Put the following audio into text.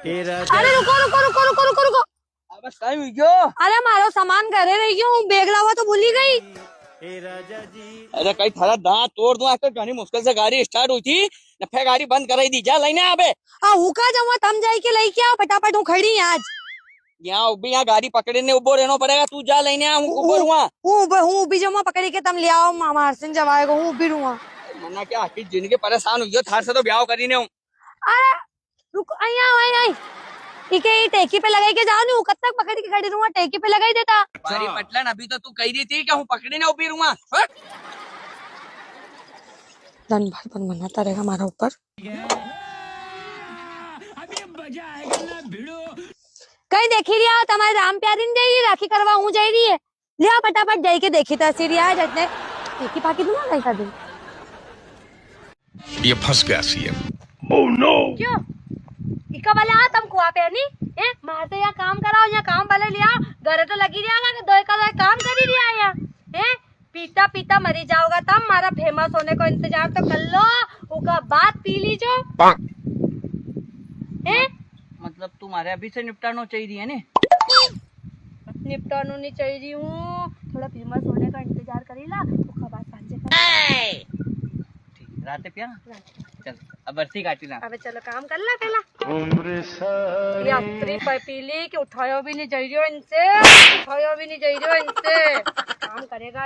अरे रुको रुको रुको रुको रुको रुको। बस कहीं हुई क्यों? अरे मारो सामान घरे रही गयो हूँ, बैग लावा तो भूली गई। अरे कहीं थारा दांत तोड़ दूं। आज तो घनी मुश्किल से गाड़ी स्टार्ट हुई थी, फिर गाड़ी बंद कराई दी। जा लेने आबे। हूँ का जाऊँ, तम जाई के लई क्या फटाफट हूँ खड़ी आज। यहाँ भी यहाँ गाड़ी पकड़े ने उबो रहना पड़ेगा। तू जा लेने आ, ऊपर हुआ हूँ भी जाऊँ पकड़ी के तम ले आओ, मामा सिंह जवाएगा हूँ भी रुआ। मना क्या आखिर जिंदगी परेशान हुई हो थार से तो ब्याह करी ने हूँ। अरे रुको, आई आई आई इके टेकी पे लगाई के जाओ नहीं, कब तक पकड़ के खड़ी रहूंगा, टेकी पे लगाई देता। बारी पटलन अभी तो तू कही रही थी कि हूँ पकड़े ने उबी रुआ। दिन भर बन बनाता रहेगा हमारा ऊपर। कहीं देखी रिया तुम्हारे राम प्यारी नहीं जा रही, राखी करवा हूँ जा रही है। लिया फटाफट जाई के देखी तस्वीर यार जतने टेकी पाकी दूंगा नहीं कर दूं। ये फंस गया सीएम। Oh no. क्यों इका वाला तुम कुआ पे नहीं है, मार तो यहाँ काम कराओ, यहाँ काम वाले लिया घर तो लगी रहा कि दो का काम कर ही रिया यहाँ है। पीता पीता मरी जाओगा तब, हमारा फेमस होने को इंतजार तो कर लो, उसका बात पी लीजो है। मतलब तुम्हारे अभी से निपटाना चाहिए है ने? निपटानो नहीं चाहिए हूँ, थोड़ा फेमस होने का इंतजार करीला, उसका बात सांझे कर। ठीक रात पिया चल अब बरसी काटी ना। अबे चलो काम कर ला पहला। यात्री पीली कि उठायो भी नहीं चाहिए इनसे, उठायो भी नहीं चाहिए इनसे, काम करेगा।